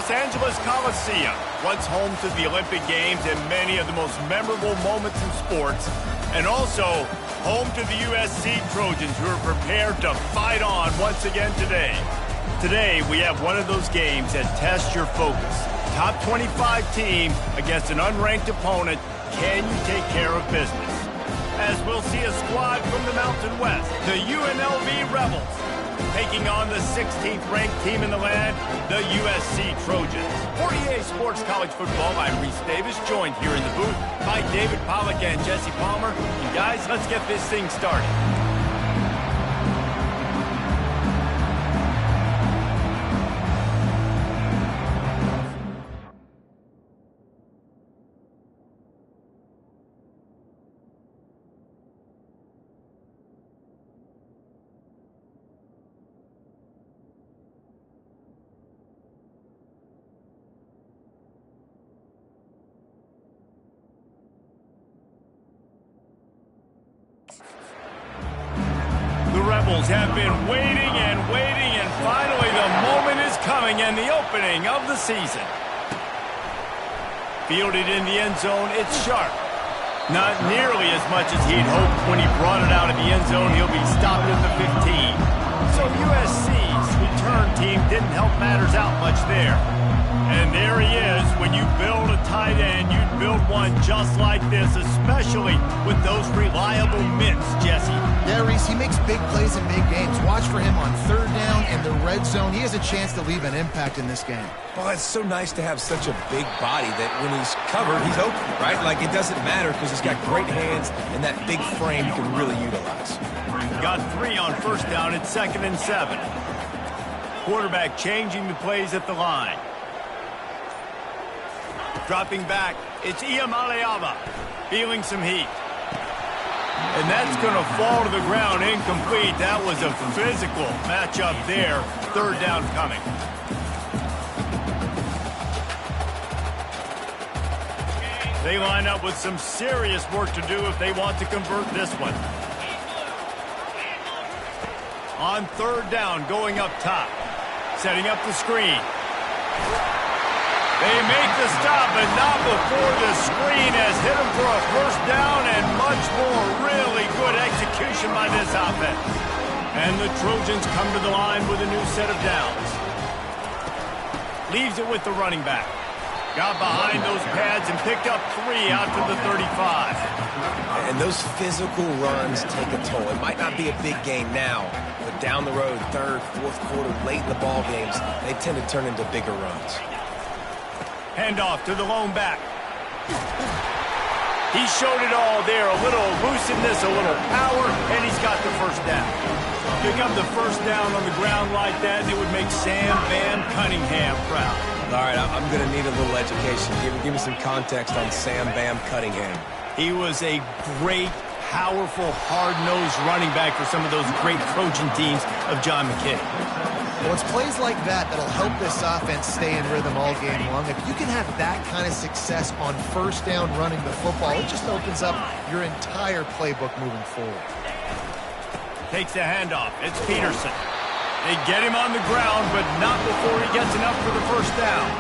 Los Angeles Coliseum, once home to the Olympic Games and many of the most memorable moments in sports, and also home to the USC Trojans, who are prepared to fight on once again today. Today, we have one of those games that tests your focus. Top 25 team against an unranked opponent. Can you take care of business? As we'll see a squad from the Mountain West, the UNLV Rebels, taking on the 16th ranked team in the land, the USC Trojans. For EA Sports College Football, I'm Reese Davis, joined here in the booth by David Pollack and Jesse Palmer. And guys, let's get this thing started. The Rebels have been waiting, and finally the moment is coming, and the opening of the season. Fielded in the end zone, it's sharp. Not nearly as much as he'd hoped when he brought it out of the end zone. He'll be stopped at the 15. So USC's return team didn't help matters out much there. And there he is. When you build a tight end, you'd build one just like this, especially with those reliable mitts, Jesse. Yeah, Reese, he makes big plays in big games. Watch for him on third down and the red zone. He has a chance to leave an impact in this game. Well, it's so nice to have such a big body that when he's covered, he's open, right? Like, it doesn't matter because he's got great hands and that big frame you can really utilize. Got 3 on first down. It's 2nd and 7. Quarterback changing the plays at the line. Dropping back, it's Iamaleava, feeling some heat. And that's going to fall to the ground incomplete. That was a physical matchup there. 3rd down coming. They line up with some serious work to do if they want to convert this one. On 3rd down, going up top. Setting up the screen. They make the stop, but not before the screen has hit them for a 1st down and much more. Really good execution by this offense. And the Trojans come to the line with a new set of downs. Leaves it with the running back. Got behind those pads and picked up 3 out to the 35. And those physical runs take a toll. It might not be a big game now, but down the road, 3rd, 4th quarter, late in the ball games, they tend to turn into bigger runs. Handoff to the lone back. He showed it all there. A little elusiveness, a little power, and he's got the 1st down. Pick up the 1st down on the ground like that, and it would make Sam Bam Cunningham proud. All right, I'm going to need a little education. Give me some context on Sam Bam Cunningham. He was a great, powerful, hard-nosed running back for some of those great Trojan teams of John McKay. Well, it's plays like that that'll help this offense stay in rhythm all game long. If you can have that kind of success on 1st down running the football, it just opens up your entire playbook moving forward. Takes the handoff. It's Peterson. They get him on the ground, but not before he gets enough for the 1st down.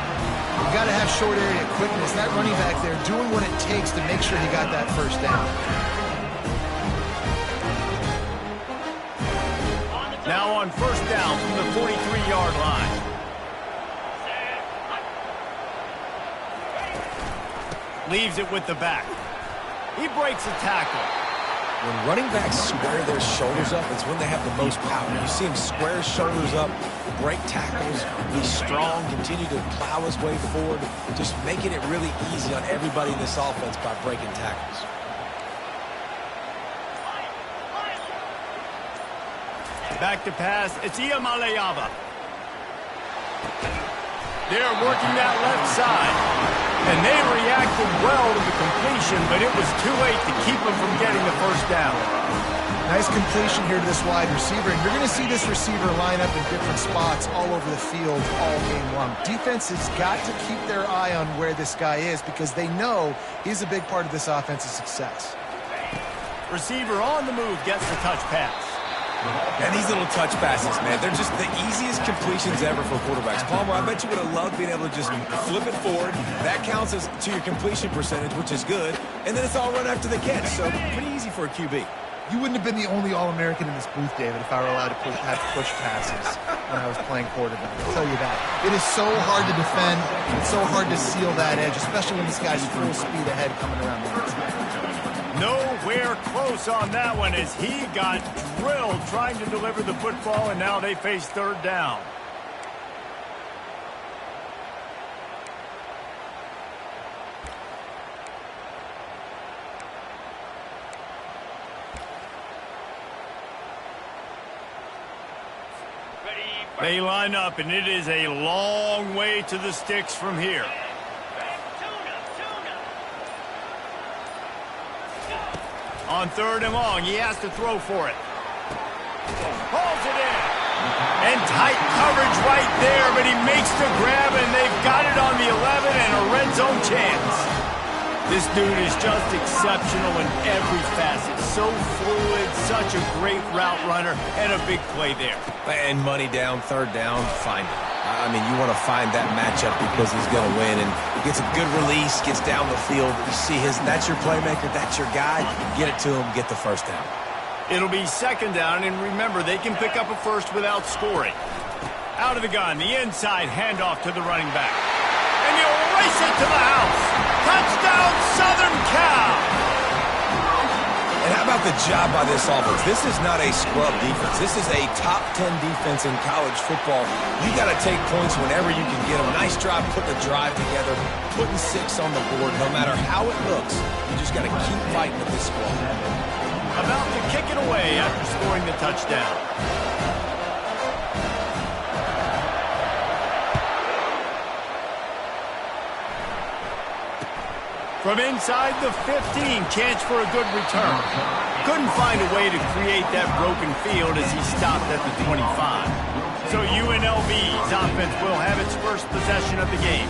You've got to have short area quickness. That running back there doing what it takes to make sure he got that 1st down. Now on 1st down from the 43-yard line. Leaves it with the back. He breaks a tackle. When running backs square their shoulders up, it's when they have the most power. You see him square his shoulders up, break tackles, be strong, continue to plow his way forward, just making it really easy on everybody in this offense by breaking tackles. Back to pass, it's Iamaleava. They're working that left side. And they reacted well to the completion, but it was too late to keep them from getting the 1st down. Nice completion here to this wide receiver. And you're going to see this receiver line up in different spots all over the field all game long. Defense has got to keep their eye on where this guy is because they know he's a big part of this offense's success. Receiver on the move gets the touch pass. And these little touch passes, man, they're just the easiest completions ever for quarterbacks. Palmer, I bet you would have loved being able to just flip it forward. That counts as to your completion percentage, which is good. And then it's all run after the catch, so pretty easy for a QB. You wouldn't have been the only All-American in this booth, David, if I were allowed to have push passes when I was playing quarterback. I'll tell you that. It is so hard to defend. It's so hard to seal that edge, especially when this guy's full speed ahead coming around the inside. Nowhere close on that one as he got drilled trying to deliver the football, and now they face third down. They line up, and it is a long way to the sticks from here. On third and long, he has to throw for it. Pulls it in. And tight coverage right there, but he makes the grab, and they've got it on the 11 and a red zone chance. This dude is just exceptional in every facet. So fluid, such a great route runner, and a big play there. And money down, third down, find it. I mean, you want to find that matchup because he's going to win. And he gets a good release, gets down the field. You see that's your playmaker, that's your guy. Get it to him, get the first down. It'll be second down, and remember, they can pick up a first without scoring. Out of the gun, the inside handoff to the running back. And you'll race it to the house. Touchdown, Southern Cal! And how about the job by this offense? This is not a scrub defense. This is a top 10 defense in college football. You got to take points whenever you can get them. Nice job putting the drive together, putting 6 on the board. No matter how it looks, you just got to keep fighting with this squad. About to kick it away after scoring the touchdown. From inside the 15, chance for a good return. Couldn't find a way to create that broken field as he stopped at the 25. So UNLV's offense will have its first possession of the game.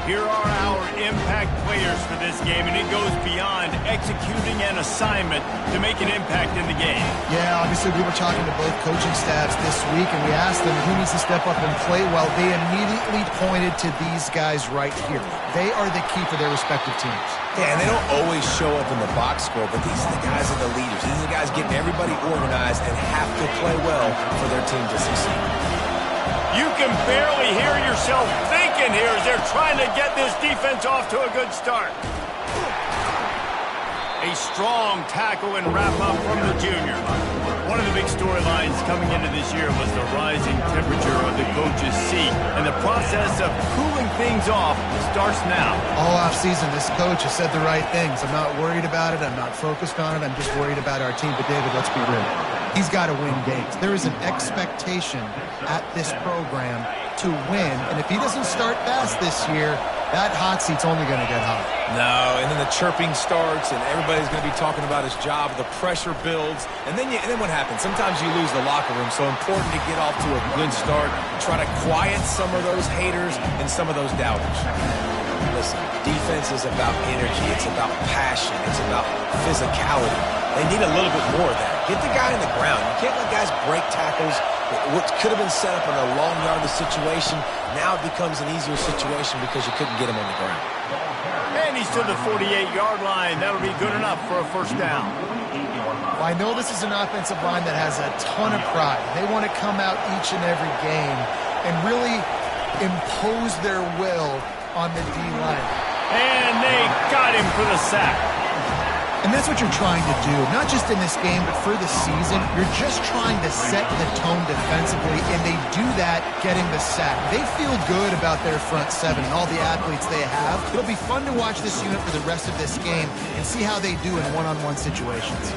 Here are our impact players for this game, and it goes beyond executing an assignment to make an impact in the game. Yeah, obviously we were talking to both coaching staffs this week, and we asked them who needs to step up and play well. They immediately pointed to these guys right here. They are the key for their respective teams. Yeah, and they don't always show up in the box score, but these are the guys that are the leaders. These are the guys getting everybody organized and have to play well for their team to succeed. You can barely hear yourself thinking here as they're trying to get this defense off to a good start. A strong tackle and wrap-up from the junior. One of the big storylines coming into this year was the rising temperature of the coach's seat, and the process of cooling things off starts now. All offseason, this coach has said the right things. I'm not worried about it. I'm not focused on it. I'm just worried about our team. But, David, let's be real. He's got to win games. There is an expectation at this program to win, and if he doesn't start fast this year, that hot seat's only going to get hot. No, and then the chirping starts, and everybody's going to be talking about his job. The pressure builds, and then what happens? Sometimes you lose the locker room, so important to get off to a good start. Try to quiet some of those haters and some of those doubters. Listen, defense is about energy. It's about passion. It's about physicality. They need a little bit more of that. Get the guy in the ground. You can't let guys break tackles. What could have been set up in a long yardage situation, now it becomes an easier situation because you couldn't get him on the ground. And he's to the 48-yard line. That'll be good enough for a first down. Well, I know this is an offensive line that has a ton of pride. They want to come out each and every game and really impose their will on the D-line. And they got him for the sack. And that's what you're trying to do, not just in this game, but for the season. You're just trying to set the tone defensively, and they do that getting the sack. They feel good about their front seven and all the athletes they have. It'll be fun to watch this unit for the rest of this game and see how they do in one-on-one situations.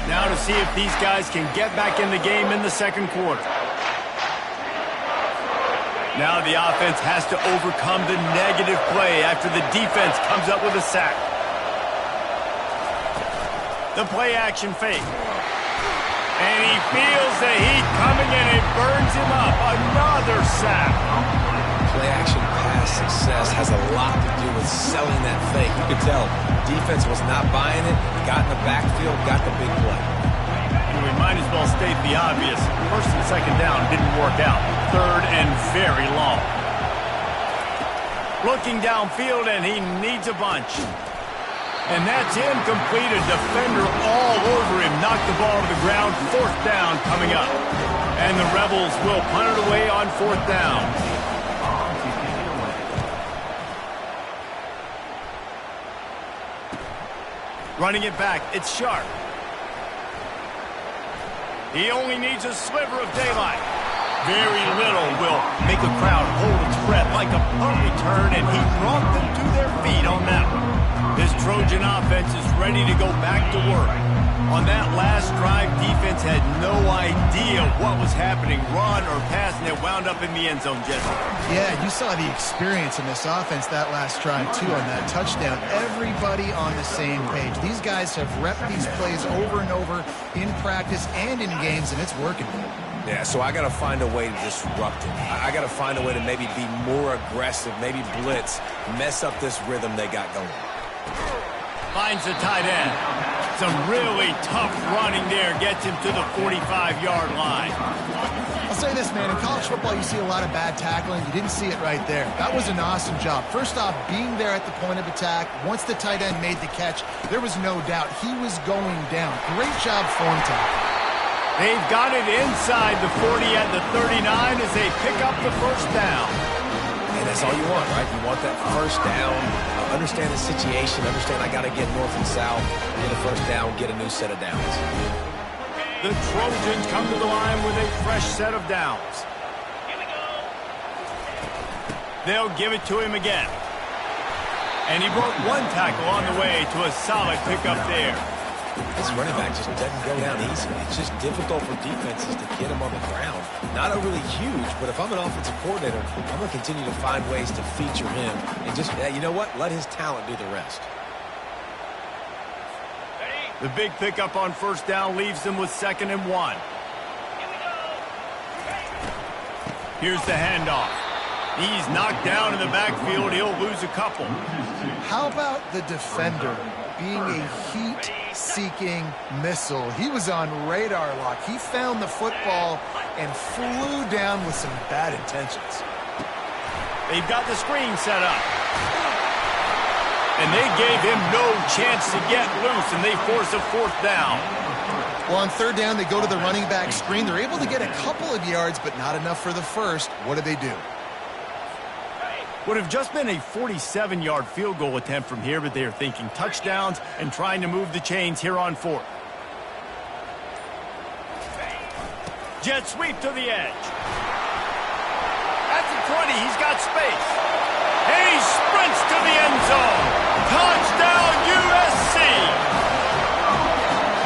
Now to see if these guys can get back in the game in the second quarter. Now the offense has to overcome the negative play after the defense comes up with a sack. The play action fake. And he feels the heat coming and it burns him up. Another sack. Play action pass past success has a lot to do with selling that fake. You could tell defense was not buying it. Got in the backfield, got the big play. We might as well state the obvious. First and second down didn't work out. Third and very long. Looking downfield, and he needs a bunch. And that's incomplete. A defender all over him. Knocked the ball to the ground. Fourth down coming up. And the Rebels will punt it away on fourth down. Running it back, it's Sharp. He only needs a sliver of daylight. Very little will make a crowd hold its breath like a punt return, and he brought them to their feet on that one. This Trojan offense is ready to go back to work. On that last drive, defense had no idea what was happening, run or pass, and it wound up in the end zone, Jesse. Yeah, you saw the experience in this offense that last drive, too, on that touchdown. Everybody on the same page. These guys have repped these plays over and over in practice and in games, and it's working. Yeah, so I got to find a way to disrupt it. I got to find a way to maybe be more aggressive, maybe blitz, mess up this rhythm they got going. Finds the tight end. Some really tough running there. Gets him to the 45-yard line. I'll say this, man. In college football, you see a lot of bad tackling. You didn't see it right there. That was an awesome job. First off, being there at the point of attack. Once the tight end made the catch, there was no doubt he was going down. Great job form tackle. They've got it inside the 40 at the 39 as they pick up the first down. And that's all you want, right? You want that first down. Understand the situation. Understand I got to get north and south, get a first down, get a new set of downs. The Trojans come to the line with a fresh set of downs. They'll give it to him again. And he broke one tackle on the way to a solid pickup there. This running back just doesn't go down easy. It's just difficult for defenses to get him on the ground. Not overly huge, but if I'm an offensive coordinator, I'm going to continue to find ways to feature him. And just, you know what? Let his talent do the rest. The big pickup on first down leaves them with 2nd and 1. Here's the handoff. He's knocked down in the backfield. He'll lose a couple. How about the defender being a heat-seeking missile? He was on radar lock. He found the football and flew down with some bad intentions. They've got the screen set up. And they gave him no chance to get loose, and they force a fourth down. Well, on third down, they go to the running back screen. They're able to get a couple of yards, but not enough for the first. What do? Would have just been a 47-yard field goal attempt from here, but they are thinking touchdowns and trying to move the chains here on fourth. Jet sweep to the edge. At the 20, he's got space. And he sprints to the end zone. Touchdown, USC!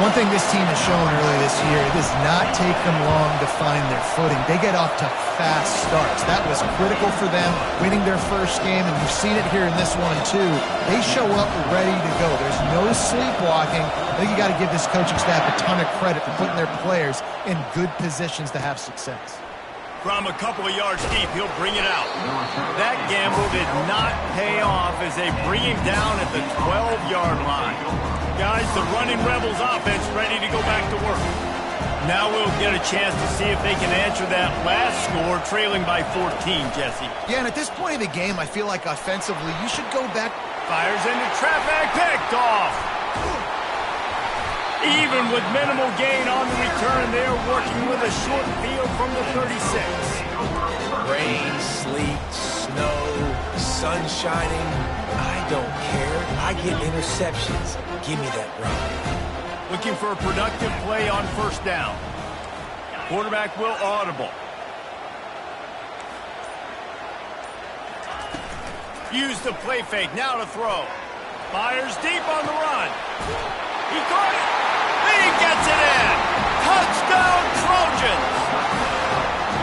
One thing this team has shown earlier this year, it does not take them long to find their footing. They get off to fast starts. That was critical for them, winning their first game, and you've seen it here in this one, too. They show up ready to go. There's no sleepwalking. I think you got to give this coaching staff a ton of credit for putting their players in good positions to have success. From a couple of yards deep, he'll bring it out. That gamble did not pay off as they bring him down at the 12-yard line. Guys, the running Rebels offense ready to go back to work. Now we'll get a chance to see if they can answer that last score, trailing by 14, Jesse. Yeah, and at this point of the game, I feel like offensively, you should go back. Fires into traffic, picked off. Even with minimal gain on the return, they're working with a short field from the 36. Rain, sleet, snow, sun shining, I don't care. I get interceptions. Give me that run. Looking for a productive play on first down. Quarterback will audible. Use the play fake, now to throw. Fires deep on the run. He caught it. He gets it in. Touchdown, Trojans.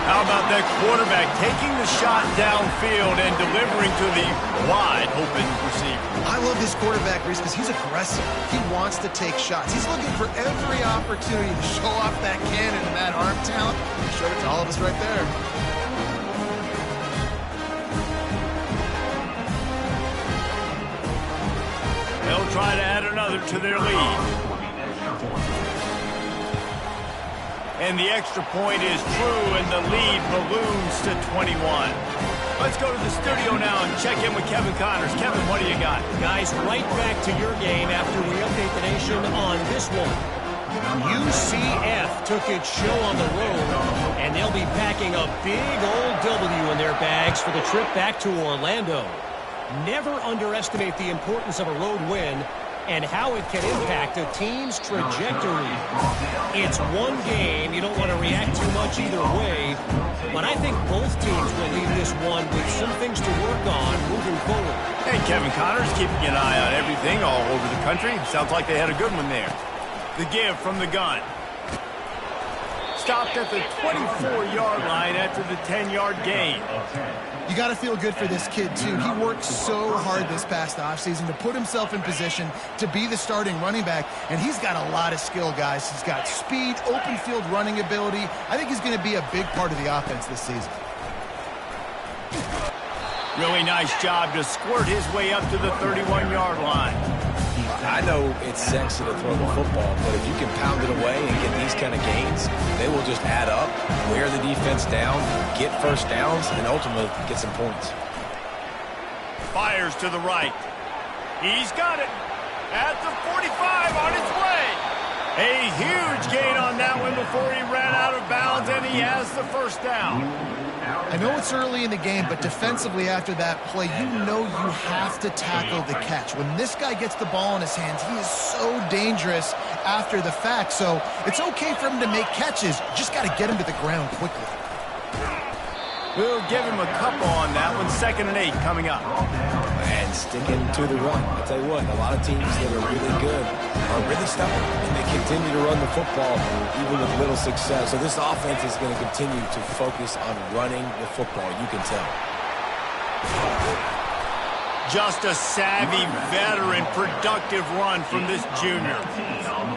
How about that quarterback taking the shot downfield and delivering to the wide open receiver? I love this quarterback, Reese, because he's aggressive. He wants to take shots. He's looking for every opportunity to show off that cannon and that arm talent. He showed it to all of us right there. try to add another to their lead. And the extra point is true, and the lead balloons to 21. Let's go to the studio now and check in with Kevin Connors. Kevin, what do you got? Guys, right back to your game after we update the nation on this one. UCF took its show on the road, and they'll be packing a big old W in their bags for the trip back to Orlando. Never underestimate the importance of a road win and how it can impact a team's trajectory. It's one game. You don't want to react too much either way, but I think both teams will leave this one with some things to work on moving forward. Hey, Kevin Connors keeping an eye on everything all over the country. Sounds like they had a good one there. The give from the gun. Stopped at the 24-yard line after the 10-yard gain. You got to feel good for this kid, too. He worked so hard this past offseason to put himself in position to be the starting running back, and he's got a lot of skill, guys. He's got speed, open field running ability. I think he's going to be a big part of the offense this season. Really nice job to squirt his way up to the 31-yard line. I know it's sexy to throw the football, but if you can pound it away and get these kind of gains, they will just add up, wear the defense down, get first downs, and ultimately get some points. Fires to the right. He's got it at the 45 on his way. A huge gain on that one before he ran out of bounds, and he has the first down. I know it's early in the game, but defensively after that play, you know you have to tackle the catch. When this guy gets the ball in his hands, he is so dangerous after the fact. So it's okay for him to make catches. Just got to get him to the ground quickly. We'll give him a couple on that one. 2nd and 8 coming up. And sticking to the run. I'll tell you what, a lot of teams that are really good are really stubborn, and they continue to run the football even with little success. So this offense is going to continue to focus on running the football, you can tell. Just a savvy, veteran, productive run from this junior.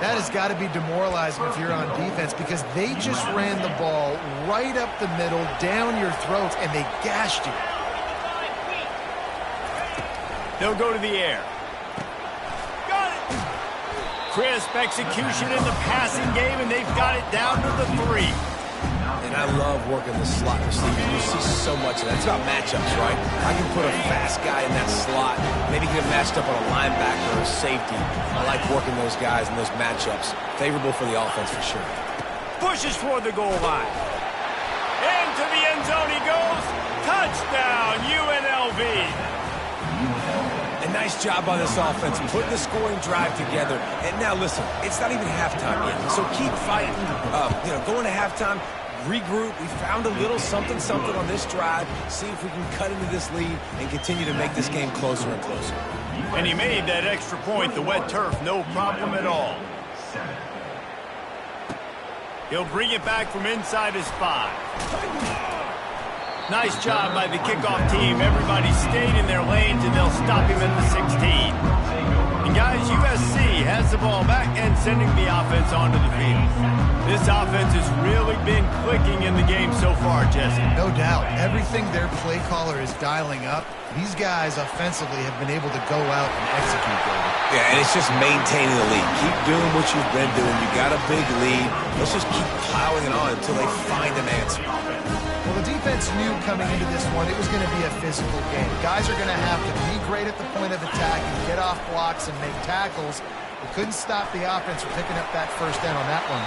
That has got to be demoralizing if you're on defense, because they just ran the ball right up the middle, down your throats, and they gashed you. They'll go to the air. Got it! Crisp execution in the passing game, and they've got it down to the 3. And I love working the slot receiver. You see so much of that. It's about matchups, right? I can put a fast guy in that slot, maybe get him matched up on a linebacker or a safety. I like working those guys in those matchups. Favorable for the offense for sure. Pushes toward the goal line. Into the end zone he goes. Touchdown, UNLV. A nice job by this offense, putting the scoring drive together. And now, listen, it's not even halftime yet, so keep fighting. Going to halftime, regroup. We found a little something on this drive. See if we can cut into this lead and continue to make this game closer and closer. And he made that extra point, the wet turf, no problem at all. He'll bring it back from inside his 5. Nice job by the kickoff team. Everybody stayed in their lanes, and they'll stop him at the 16. And guys, USC has the ball back and sending the offense onto the field. This offense has really been clicking in the game so far, Jesse. No doubt. Everything their play caller is dialing up, these guys offensively have been able to go out and execute there. Yeah, and it's just maintaining the lead. Keep doing what you've been doing. You got a big lead. Let's just keep plowing it on until they find an answer. Well, the defense knew coming into this one it was going to be a physical game. Guys are going to have to be great at the point of attack and get off blocks and make tackles. They couldn't stop the offense from picking up that first down on that one.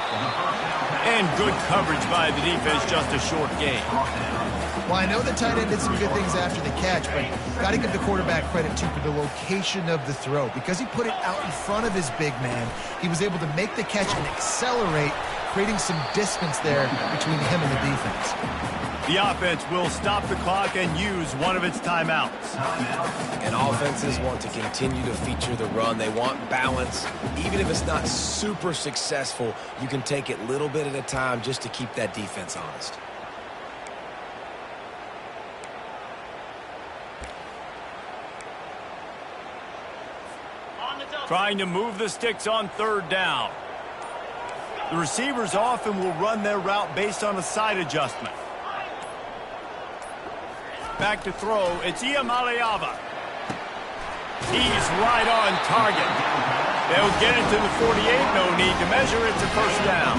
And good coverage by the defense, just a short game. Well, I know the tight end did some good things after the catch, but got to give the quarterback credit, too, for the location of the throw. Because he put it out in front of his big man, he was able to make the catch and accelerate, creating some distance there between him and the defense. The offense will stop the clock and use one of its timeouts. And offenses want to continue to feature the run. They want balance. Even if it's not super successful, you can take it little bit at a time just to keep that defense honest. Trying to move the sticks on 3rd down. The receivers often will run their route based on a side adjustment. Back to throw, it's Iamaleava. He's right on target. They'll get it to the 48, no need to measure, it's a first down.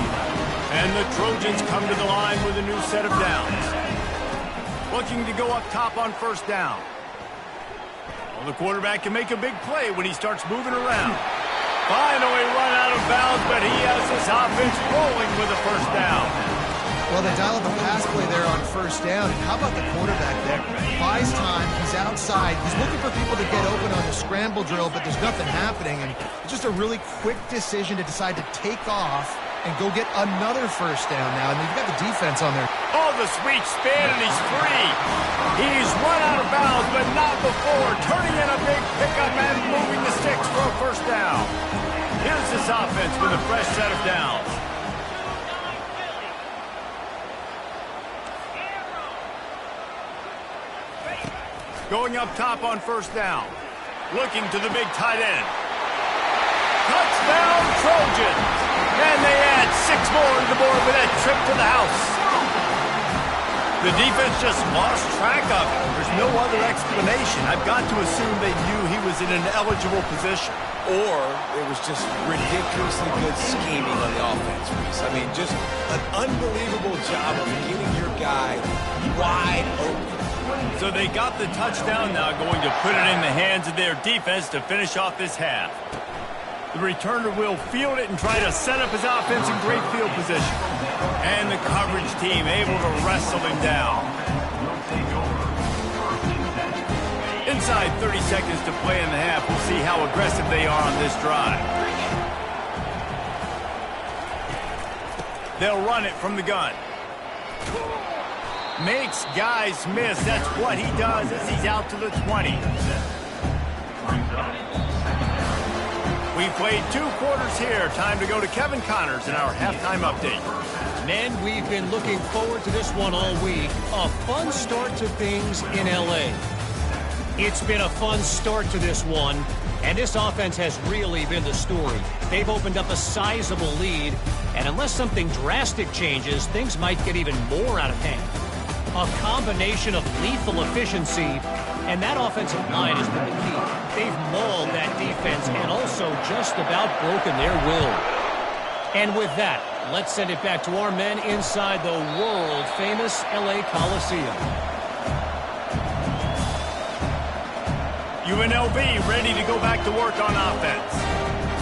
And the Trojans come to the line with a new set of downs. Looking to go up top on first down. Well, the quarterback can make a big play when he starts moving around. Finally run out of bounds, but he has his offense rolling with a first down. Well, they dial up a pass play there on first down. And how about the quarterback there? Buys time. He's outside. He's looking for people to get open on the scramble drill, but there's nothing happening. And it's just a really quick decision to decide to take off and go get another first down now. And you've got the defense on there. Oh, the sweet spin, and he's free. He's run out of bounds, but not before. Turning in a big pickup and moving the sticks for a first down. Here's this offense with a fresh set of downs. Going up top on first down. Looking to the big tight end. Touchdown, Trojans! And they add 6 more to the board with that trip to the house. The defense just lost track of it. There's no other explanation. I've got to assume they knew he was in an eligible position. Or it was just ridiculously good scheming on the offense, Reese. I mean, just an unbelievable job of getting your guy wide open. So they got the touchdown, now going to put it in the hands of their defense to finish off this half. The returner will field it and try to set up his offense in great field position. And the coverage team able to wrestle him down. Inside 30 seconds to play in the half. We'll see how aggressive they are on this drive. They'll run it from the gun. Makes guys miss. That's what he does as he's out to the 20. We've played 2 quarters here. Time to go to Kevin Connors in our halftime update. Men, we've been looking forward to this one all week. A fun start to things in L.A. It's been a fun start to this one, and this offense has really been the story. They've opened up a sizable lead, and unless something drastic changes, things might get even more out of hand. A combination of lethal efficiency, and that offensive line has been the key. They've mauled that defense and also just about broken their will. And with that, let's send it back to our men inside the world-famous L.A. Coliseum. UNLV ready to go back to work on offense.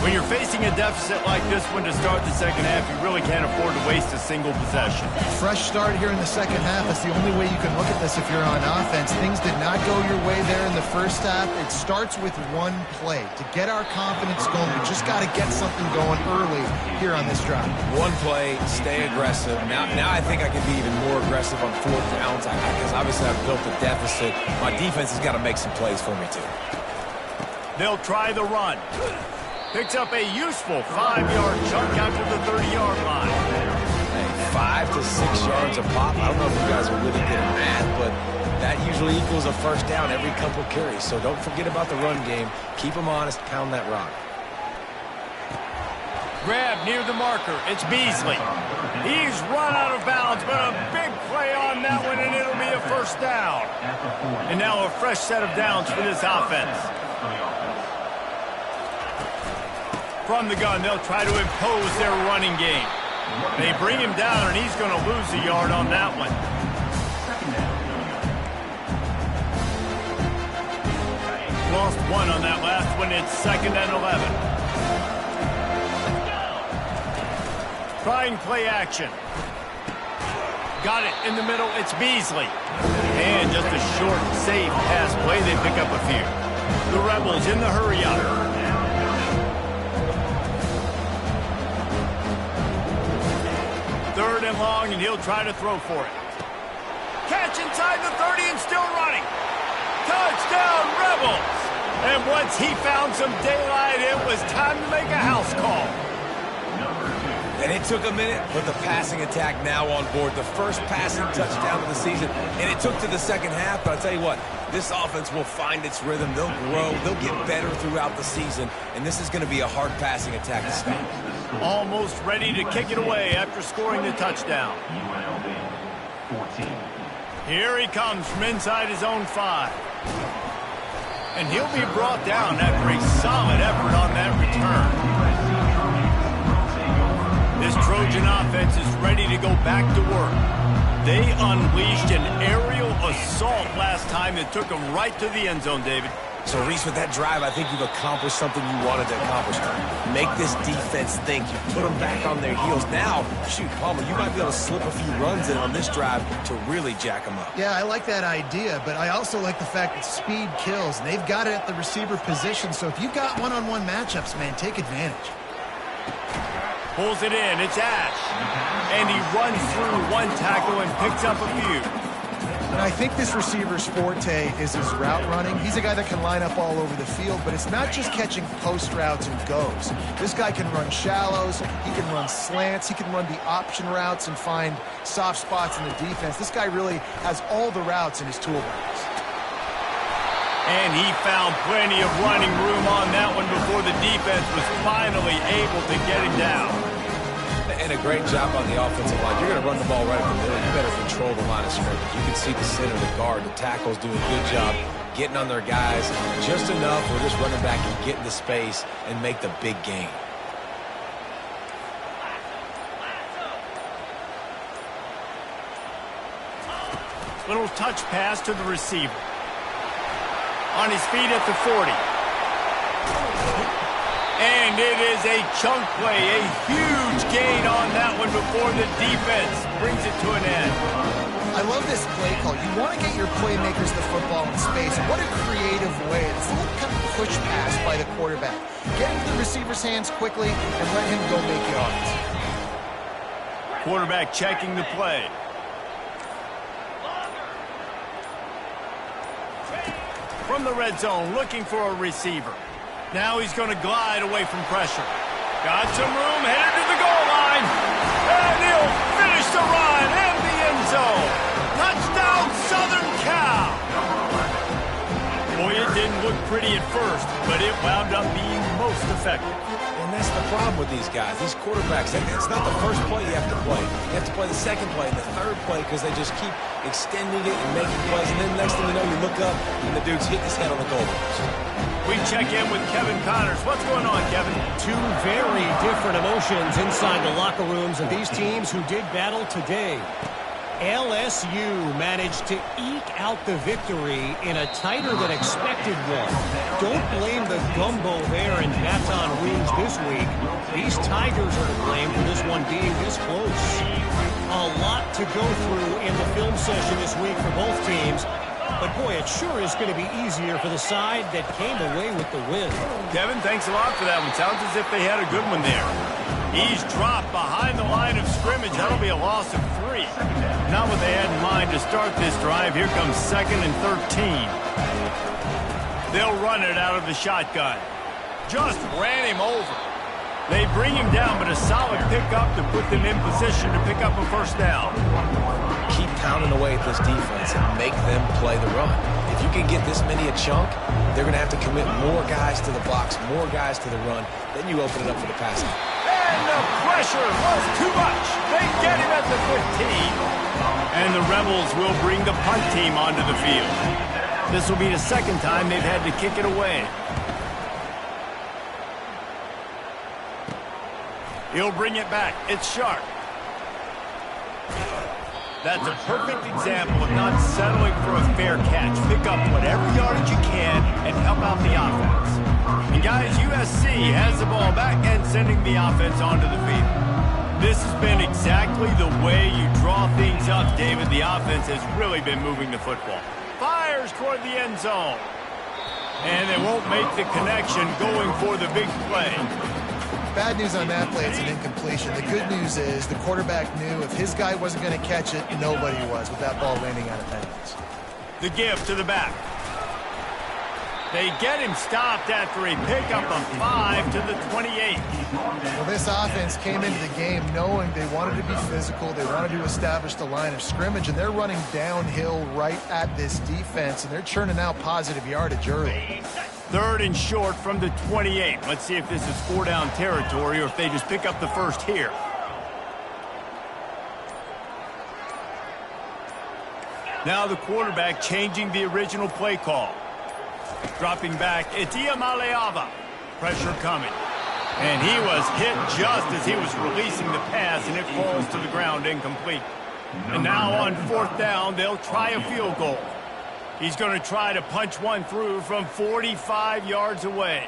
When you're facing a deficit like this one to start the second half, you really can't afford to waste a single possession. Fresh start here in the second half. That's the only way you can look at this if you're on offense. Things did not go your way there in the first half. It starts with one play. To get our confidence going, we just got to get something going early here on this drive. One play, stay aggressive. Now I think I can be even more aggressive on 4th downs because obviously I've built a deficit. My defense has got to make some plays for me too. They'll try the run. Picks up a useful 5-yard chunk after the 30-yard line. Hey, 5 to 6 yards a pop. I don't know if you guys are really good at math, but that usually equals a first down every couple carries. So don't forget about the run game. Keep them honest. Pound that rock. Grab near the marker. It's Beasley. He's run out of bounds, but a big play on that one, and it'll be a first down. And now a fresh set of downs for this offense. From the gun, they'll try to impose their running game. They bring him down, and he's going to lose a yard on that one. Lost 1 on that last one. It's 2nd and 11. Trying play action. Got it in the middle. It's Beasley. And just a short, safe pass play. They pick up a few. The Rebels in the hurry-up. 3rd and long, and he'll try to throw for it. Catch inside the 30 and still running. Touchdown, Rebels! And once he found some daylight, it was time to make a house call. And it took a minute, but the passing attack now on board. The first passing touchdown of the season, and it took to the second half, but I'll tell you what, this offense will find its rhythm. They'll grow. They'll get better throughout the season, and this is going to be a hard passing attack to stop. Almost ready to kick it away after scoring the touchdown. Here he comes from inside his own 5. And he'll be brought down after a solid effort on that return. This Trojan offense is ready to go back to work. They unleashed an aerial assault last time that took them right to the end zone, David. So, Reese, with that drive, I think you've accomplished something you wanted to accomplish. Make this defense think. You put them back on their heels. Now, shoot, Palmer, you might be able to slip a few runs in on this drive to really jack them up. Yeah, I like that idea, but I also like the fact that speed kills. And they've got it at the receiver position, so if you've got one-on-one matchups, man, take advantage. Pulls it in. It's Ash. And he runs through one tackle and picks up a few. And I think this receiver's forte is his route running. He's a guy that can line up all over the field, but it's not just catching post routes and goes. This guy can run shallows, he can run slants, he can run the option routes and find soft spots in the defense. This guy really has all the routes in his toolbox. And he found plenty of running room on that one before the defense was finally able to get him down. And a great job on the offensive line. You're going to run the ball right up the middle. You better control the line of scrimmage. You can see the center, the guard, the tackles doing a good job getting on their guys just enough where this running back can get into space and make the big gain. Little touch pass to the receiver. On his feet at the 40. And it is a chunk play, a huge gain on that one before the defense brings it to an end. I love this play call. You want to get your playmakers the football in space. What a creative way. It's a little kind of push pass by the quarterback. Get into the receiver's hands quickly and let him go make yards. Quarterback checking the play. From the red zone, looking for a receiver. Now he's going to glide away from pressure. Got some room, headed to the goal line. And he'll finish the run in the end zone. Touchdown, Southern Cal. Boy, it didn't look pretty at first, but it wound up being most effective. And that's the problem with these guys. These quarterbacks, it's not the first play you have to play. You have to play the second play and the third play because they just keep extending it and making plays. And then next thing you know, you look up and the dude's hitting his head on the goal post. We check in with Kevin Connors. What's going on, Kevin? Two very different emotions inside the locker rooms of these teams who did battle today. LSU managed to eke out the victory in a tighter than expected one. Don't blame the gumbo there in Baton Rouge this week. These Tigers are to blame for this one being this close. A lot to go through in the film session this week for both teams. But, boy, it sure is going to be easier for the side that came away with the win. Kevin, thanks a lot for that one. Sounds as if they had a good one there. He's dropped behind the line of scrimmage. That'll be a loss of 3. Not what they had in mind to start this drive. Here comes 2nd and 13. They'll run it out of the shotgun. Just ran him over. They bring him down, but a solid pickup to put them in position to pick up a first down. Keep pounding away at this defense and make them play the run. If you can get this many a chunk, they're going to have to commit more guys to the box, more guys to the run. Then you open it up for the passing. And the pressure was too much. They get him at the 15. And the Rebels will bring the punt team onto the field. This will be the second time they've had to kick it away. He'll bring it back. It's Sharp. That's a perfect example of not settling for a fair catch. Pick up whatever yardage you can and help out the offense. And guys, USC has the ball back and sending the offense onto the field. This has been exactly the way you draw things up, David. The offense has really been moving the football. Fires toward the end zone. And they won't make the connection going for the big play. Bad news on that play, it's an incompletion. The good news is the quarterback knew if his guy wasn't going to catch it, nobody was with that ball landing out of bounds. The give to the back. They get him stopped after a pickup of 5 to the 28. Well, this offense came into the game knowing they wanted to be physical, they wanted to establish the line of scrimmage, and they're running downhill right at this defense, and they're churning out positive yardage early. 3rd and short from the 28. Let's see if this is 4-down territory or if they just pick up the first here. Now the quarterback changing the original play call. Dropping back, it's Iamaleava. Pressure coming. And he was hit just as he was releasing the pass, and it falls to the ground incomplete. And now on 4th down, they'll try a field goal. He's going to try to punch one through from 45 yards away.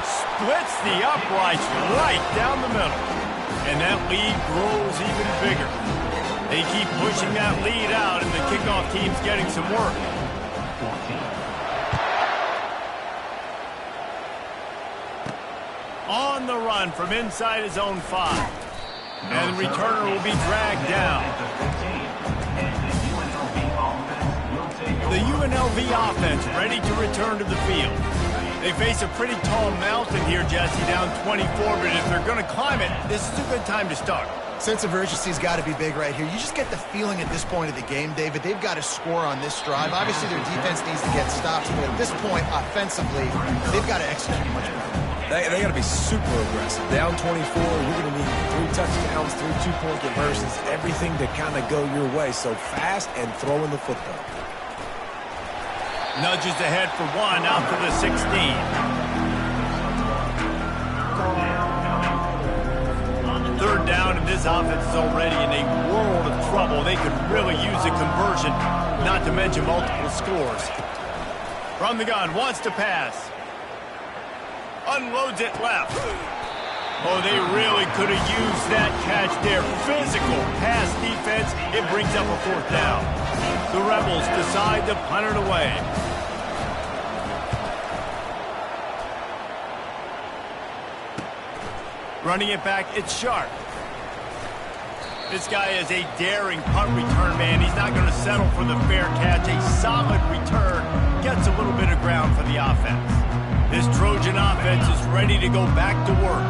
Splits the uprights right down the middle. And that lead grows even bigger. They keep pushing that lead out, and the kickoff team's getting some work. On the run from inside his own 5. And the returner will be dragged down. The UNLV offense ready to return to the field. They face a pretty tall mountain here, Jesse, down 24, but if they're going to climb it, this is a good time to start. Sense of urgency's got to be big right here. You just get the feeling at this point of the game, David, they've got to score on this drive. Obviously, their defense needs to get stops, but at this point, offensively, they've got to execute much better. They got to be super aggressive. Down 24, you're going to need 3 touchdowns, 3 two-point conversions, everything to kind of go your way. So fast and throwing the football. Nudges ahead for 1 out to the 16. Third down, and this offense is already in a world of trouble. They could really use a conversion, not to mention multiple scores. From the gun, wants to pass. Unloads it left. Oh, they really could have used that catch there. Physical pass defense. It brings up a 4th down. The Rebels decide to punt it away. Running it back, it's Sharp. This guy is a daring punt return man. He's not going to settle for the fair catch. A solid return gets a little bit of ground for the offense. This Trojan offense is ready to go back to work.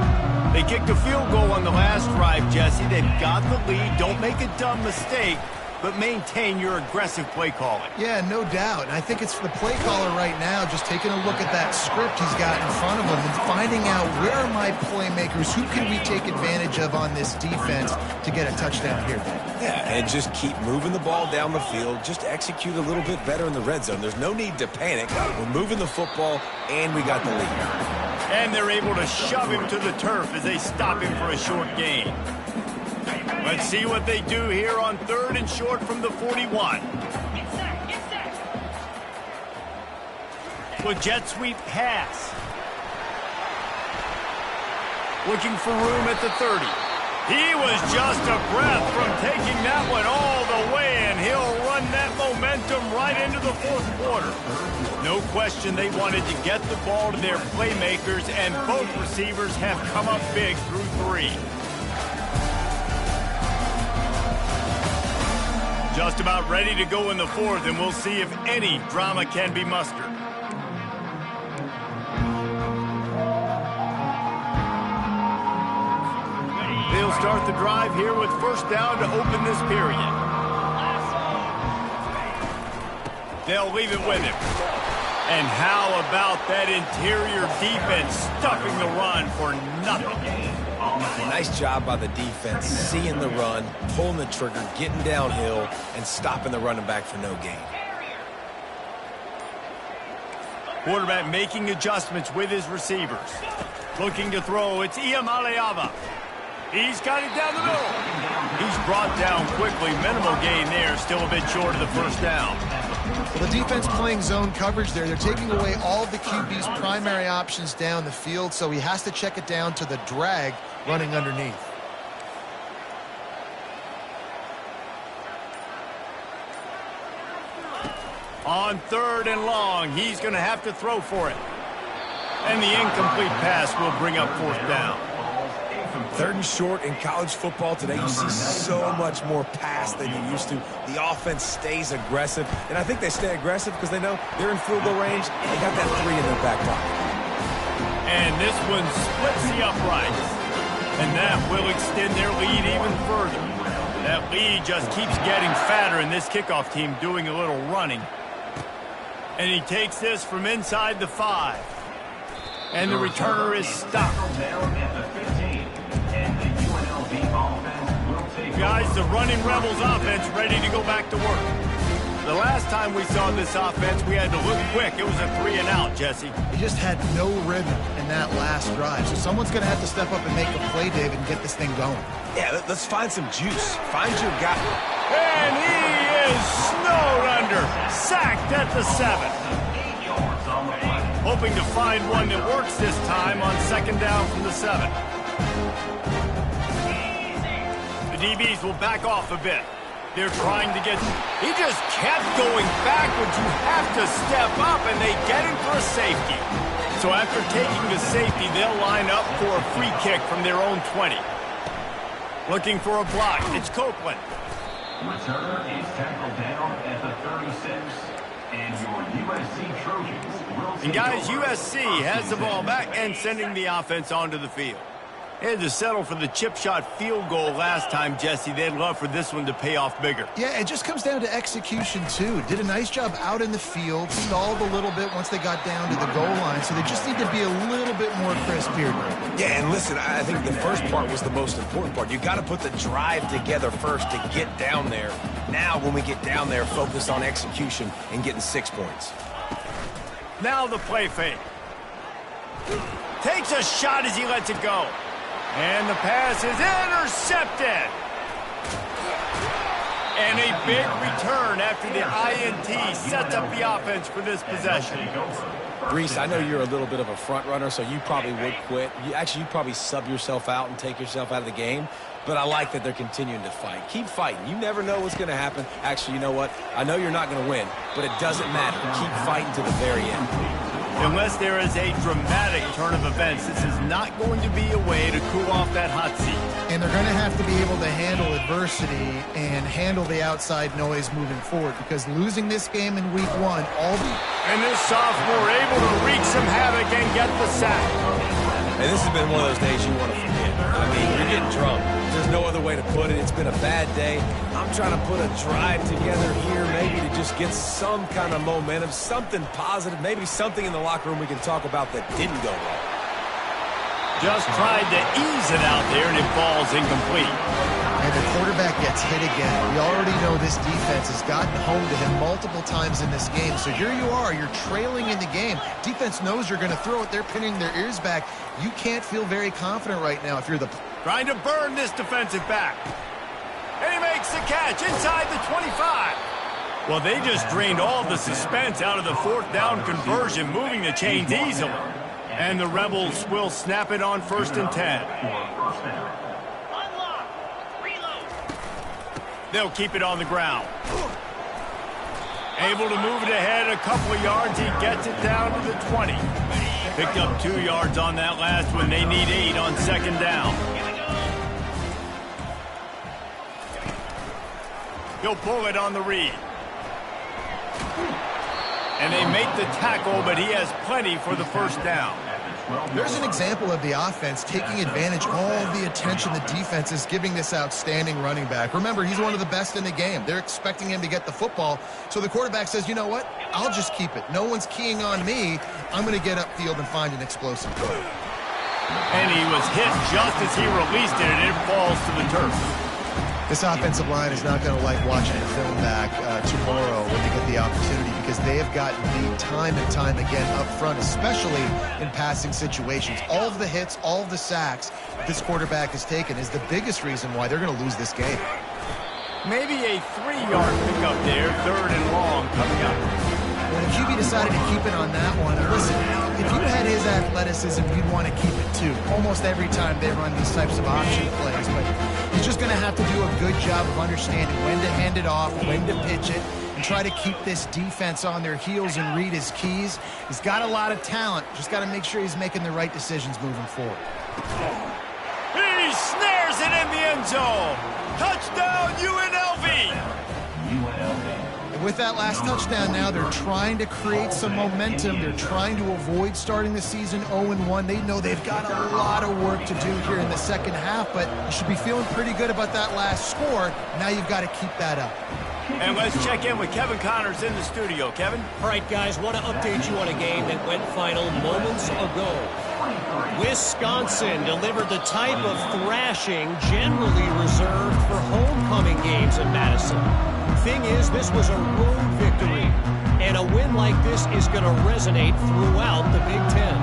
They kicked a field goal on the last drive, Jesse. They've got the lead. Don't make a dumb mistake, but maintain your aggressive play calling. Yeah, no doubt. And I think it's the play caller right now just taking a look at that script he's got in front of him and finding out where are my playmakers, who can we take advantage of on this defense to get a touchdown here. Yeah, and just keep moving the ball down the field. Just execute a little bit better in the red zone. There's no need to panic. We're moving the football, and we got the lead. And they're able to shove him to the turf as they stop him for a short gain. Let's see what they do here on 3rd and short from the 41. With jet sweep pass. Looking for room at the 30. He was just a breath from taking that one all the way, and he'll run that momentum right into the 4th quarter. No question they wanted to get the ball to their playmakers, and both receivers have come up big through 3. Just about ready to go in the 4th, and we'll see if any drama can be mustered. They'll start the drive here with 1st down to open this period. They'll leave it with him. And how about that interior defense stuffing the run for nothing? Nice job by the defense, seeing the run, pulling the trigger, getting downhill, and stopping the running back for no gain. Quarterback making adjustments with his receivers. Looking to throw, it's Iamaleava. He's got it down the middle. He's brought down quickly. Minimal gain there, still a bit short of the 1st down. Well, the defense playing zone coverage there. They're taking away all of the QB's primary options down the field, so he has to check it down to the drag running underneath. On 3rd and long, he's going to have to throw for it. And the incomplete pass will bring up 4th down. 3rd and short in college football today, you see so much more pass than you used to. The offense stays aggressive, and I think they stay aggressive because they know they're in field goal range. They got that 3 in their back pocket. And this one splits the uprights, and that will extend their lead even further. That lead just keeps getting fatter, and this kickoff team doing a little running. And he takes this from inside the 5. And the returner is stopped. Guys, the running Rebels offense ready to go back to work. The last time we saw this offense, we had to look quick. It was a 3-and-out, Jesse. He just had no rhythm in that last drive. So someone's going to have to step up and make a play, David, and get this thing going. Yeah, let's find some juice. Find your guy. And he is snowed under. Sacked at the 7. Hoping to find one that works this time on 2nd down from the 7. The DBs will back off a bit. They're trying to get... He just kept going backwards. You have to step up, and they get him for a safety. So after taking the safety, they'll line up for a free kick from their own 20. Looking for a block. It's Copeland. Returner is tackled down at the 36. And your USC Trojans will take And guys, over. USC has the ball back and sending the offense onto the field. They had to settle for the chip shot field goal last time, Jesse. They'd love for this one to pay off bigger. Yeah, it just comes down to execution, too. Did a nice job out in the field, stalled a little bit once they got down to the goal line, so they just need to be a little bit more crisp here. Yeah, and listen, I think the first part was the most important part. You got to put the drive together first to get down there. Now, when we get down there, focus on execution and getting 6 points. Now the play fake. Takes a shot as he lets it go. And the pass is intercepted. And a big return after the INT sets up the offense for this possession. Reese, I know you're a little bit of a front runner, so you probably would quit. You'd probably sub yourself out and take yourself out of the game. But I like that they're continuing to fight. Keep fighting. You never know what's going to happen. Actually, you know what? I know you're not going to win, but it doesn't matter. Keep fighting to the very end. Unless there is a dramatic turn of events, this is not going to be a way to cool off that hot seat. And they're going to have to be able to handle adversity and handle the outside noise moving forward, because losing this game in week 1, And this sophomore able to wreak some havoc and get the sack. And this has been one of those days you want to forget. I mean, you're getting drunk. There's no other way to put it. It's been a bad day. I'm trying to put a drive together here, maybe to just get some kind of momentum, something positive, maybe something in the locker room we can talk about that didn't go wrong. Just tried to ease it out there, and it falls incomplete. And the quarterback gets hit again. We already know this defense has gotten home to him multiple times in this game. So here you are, you're trailing in the game. Defense knows you're going to throw it. They're pinning their ears back. You can't feel very confident right now if you're the... Trying to burn this defensive back. And he makes the catch inside the 25. Well, they just drained all the suspense out of the 4th down conversion, moving the chains easily. And the Rebels will snap it on 1st and 10. They'll keep it on the ground. Able to move it ahead a couple of yards. He gets it down to the 20. Picked up 2 yards on that last one. They need 8 on 2nd down. He'll pull it on the read. And they make the tackle, but he has plenty for the 1st down. There's an example of the offense taking advantage of all of the attention the defense is giving this outstanding running back. Remember, he's one of the best in the game. They're expecting him to get the football. So the quarterback says, you know what? I'll just keep it. No one's keying on me. I'm going to get upfield and find an explosive play. And he was hit just as he released it, and it falls to the turf. This offensive line is not going to like watching the film back tomorrow when they get the opportunity, because they have gotten beat time and time again up front, especially in passing situations. All of the hits, all of the sacks that this quarterback has taken is the biggest reason why they're going to lose this game. Maybe a 3-yard pickup there, 3rd and long coming up. When the QB decided to keep it on that one, listen, if you had his athleticism, you'd want to keep it too. Almost every time they run these types of option plays, but he's just going to have to do a good job of understanding when to hand it off, when to pitch it, and try to keep this defense on their heels and read his keys. He's got a lot of talent. Just got to make sure he's making the right decisions moving forward. He snares it in the end zone. Touchdown, UNLV. With that last touchdown now, they're trying to create some momentum. They're trying to avoid starting the season 0-1. They know they've got a lot of work to do here in the second half, but you should be feeling pretty good about that last score. Now you've got to keep that up. And let's check in with Kevin Connors in the studio. Kevin? All right, guys, want to update you on a game that went final moments ago. Wisconsin delivered the type of thrashing generally reserved for homecoming games in Madison. thing is, this was a road victory, and a win like this is going to resonate throughout the Big Ten.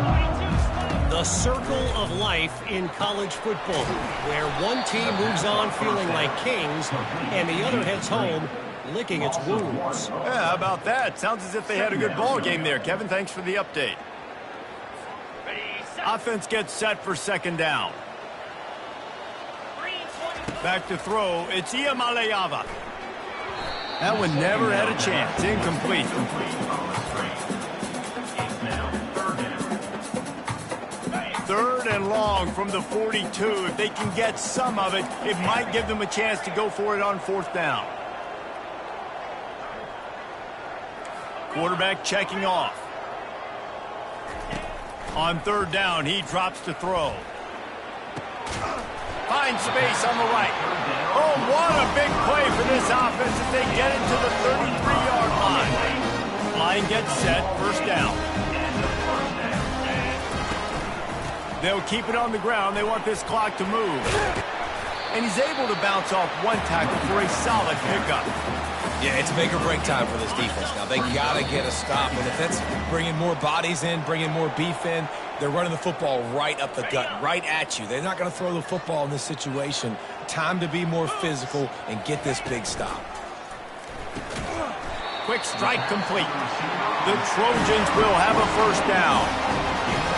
The circle of life in college football, where one team moves on feeling like kings, and the other heads home licking its wounds. Yeah, how about that? Sounds as if they had a good ball game there. Kevin, thanks for the update. Offense gets set for second down. Back to throw. It's Iamaleava. That one never had a chance. Incomplete. Third and long from the 42. If they can get some of it, it might give them a chance to go for it on fourth down. Quarterback checking off. On third down, he drops to throw. Finds space on the right. Oh, what a big play for this offense as they get it to the 33-yard line. Line gets set, first down. They'll keep it on the ground. They want this clock to move. And he's able to bounce off one tackle for a solid pickup. Yeah, it's make or break time for this defense. Now, they got to get a stop. And if that's bringing more bodies in, bringing more beef in, they're running the football right up the gut, right at you. They're not going to throw the football in this situation. Time to be more physical and get this big stop. Quick strike complete. The Trojans will have a first down.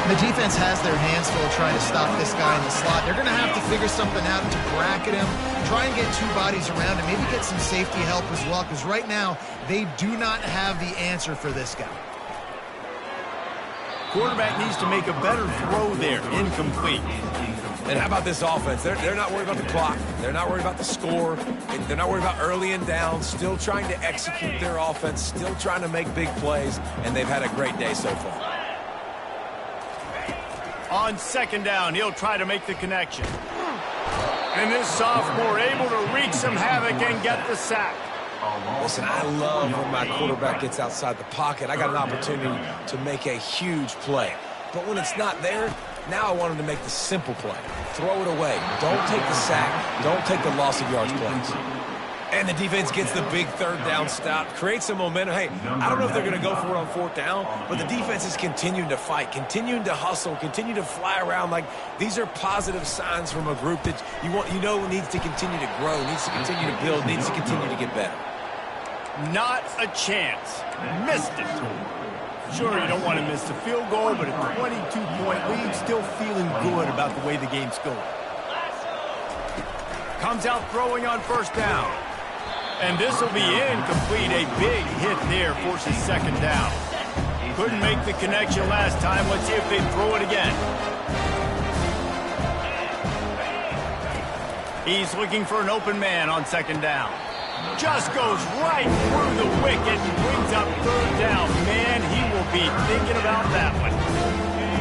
The defense has their hands full trying to stop this guy in the slot. They're going to have to figure something out to bracket him, try and get two bodies around him, maybe get some safety help as well, because right now they do not have the answer for this guy. Quarterback needs to make a better throw there. Incomplete. And how about this offense? They're not worried about the clock. They're not worried about the score. They're not worried about early and down. Still trying to execute their offense. Still trying to make big plays. And they've had a great day so far. On second down, he'll try to make the connection. And this sophomore able to wreak some havoc and get the sack. Listen, I love when my quarterback gets outside the pocket. I got an opportunity to make a huge play. But when it's not there, now I want him to make the simple play. Throw it away. Don't take the sack. Don't take the loss of yards plays. And the defense gets the big third down stop, creates some momentum. Hey, I don't know if they're going to go for it on fourth down, but the defense is continuing to fight, continuing to hustle, continue to fly around. Like, these are positive signs from a group that you know needs to continue to grow, needs to continue to build, needs to continue to get better. Not a chance. Missed it. Sure, you don't want to miss the field goal, but a 22-point lead, still feeling good about the way the game's going. Comes out throwing on first down. And this will be incomplete. A big hit there forces second down. Couldn't make the connection last time. Let's see if they throw it again. He's looking for an open man on second down. Just goes right through the wicket and brings up third down. Man, he will be thinking about that one.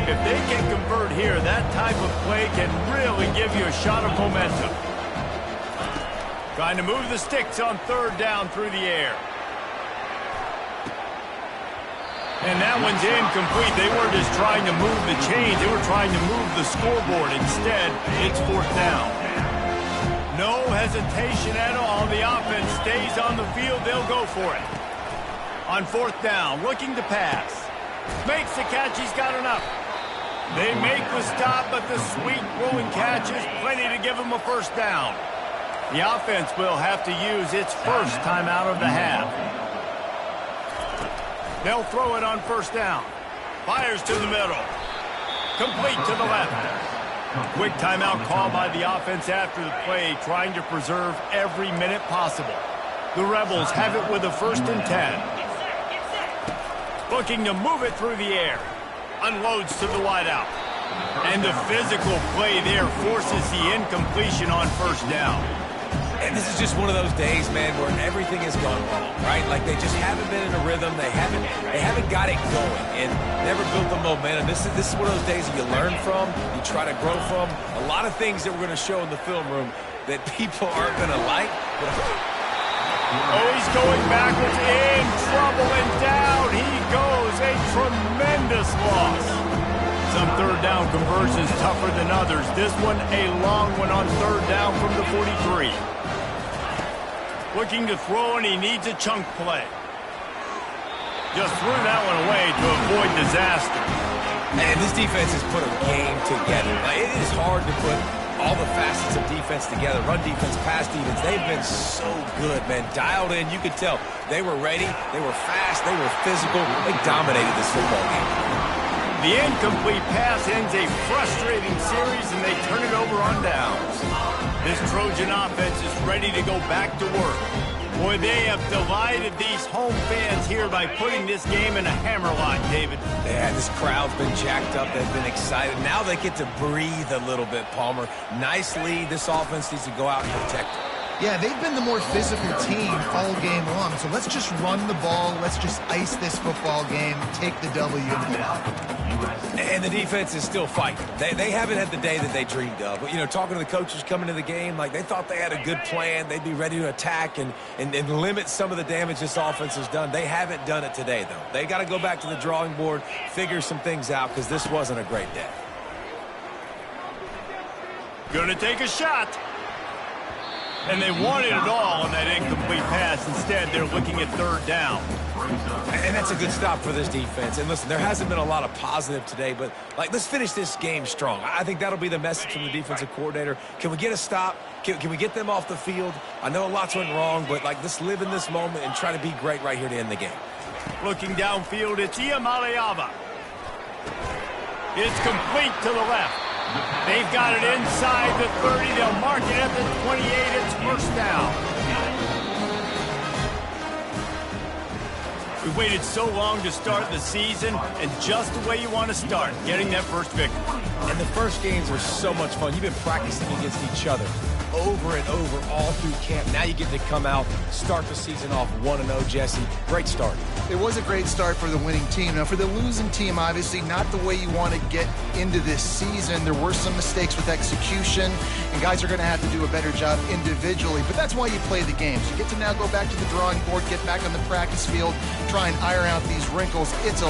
If they can convert here, that type of play can really give you a shot of momentum. Trying to move the sticks on third down through the air. And that one's incomplete. They weren't just trying to move the chains. They were trying to move the scoreboard. Instead, it's fourth down. No hesitation at all. The offense stays on the field. They'll go for it. On fourth down, looking to pass. Makes the catch. He's got enough. They make the stop, but the sweet rolling catch is plenty to give them a first down. The offense will have to use its first timeout of the half. They'll throw it on first down. Fires to the middle. Complete to the left. Quick timeout call by the offense after the play, trying to preserve every minute possible. The Rebels have it with a 1st and 10. Looking to move it through the air. Unloads to the wideout. And the physical play there forces the incompletion on first down. And this is just one of those days, man, where everything has gone wrong, right? Like, they just haven't been in a rhythm. They haven't got it going and never built the momentum. This is one of those days that you learn from, you try to grow from. A lot of things that we're going to show in the film room that people aren't going to like. Oh, he's going backwards, in trouble, and down he goes. A tremendous loss. Some third down conversions tougher than others. This one, a long one on third down from the 43. Looking to throw, and he needs a chunk play. Just threw that one away to avoid disaster. And this defense has put a game together. Now, it is hard to put all the facets of defense together. Run defense, pass defense. They've been so good, man. Dialed in. You could tell they were ready. They were fast. They were physical. They dominated this football game. The incomplete pass ends a frustrating series, and they turn it over on downs. This Trojan offense is ready to go back to work. Boy, they have delighted these home fans here by putting this game in a hammerlock, David. Yeah, this crowd's been jacked up. They've been excited. Now they get to breathe a little bit, Palmer. Nice lead. This offense needs to go out and protect it. Yeah, they've been the more physical team all game long. So let's just run the ball. Let's just ice this football game, take the W and move on. And the defense is still fighting. They haven't had the day that they dreamed of. But, you know, talking to the coaches coming to the game, like they thought they had a good plan. They'd be ready to attack and limit some of the damage this offense has done. They haven't done it today, though. They got to go back to the drawing board, figure some things out, because this wasn't a great day. Gonna take a shot. And they wanted it all on that incomplete pass. Instead, they're looking at third down. And that's a good stop for this defense. And listen, there hasn't been a lot of positive today, but, like, let's finish this game strong. I think that'll be the message from the defensive coordinator. Can we get a stop? Can we get them off the field? I know lots went wrong, but, like, let's live in this moment and try to be great right here to end the game. Looking downfield, it's Iamaleava. It's complete to the left. They've got it inside the 30. They'll mark it at the 28. It's first down. We waited so long to start the season, and just the way you want to start, getting that first victory. And the first games are so much fun. You've been practicing against each other over and over all through camp. Now you get to come out, start the season off 1-0, Jesse. Great start. It was a great start for the winning team. Now, for the losing team, obviously not the way you want to get into this season. There were some mistakes with execution, and guys are going to have to do a better job individually. But that's why you play the games. You get to now go back to the drawing board, get back on the practice field, try and iron out these wrinkles. It's a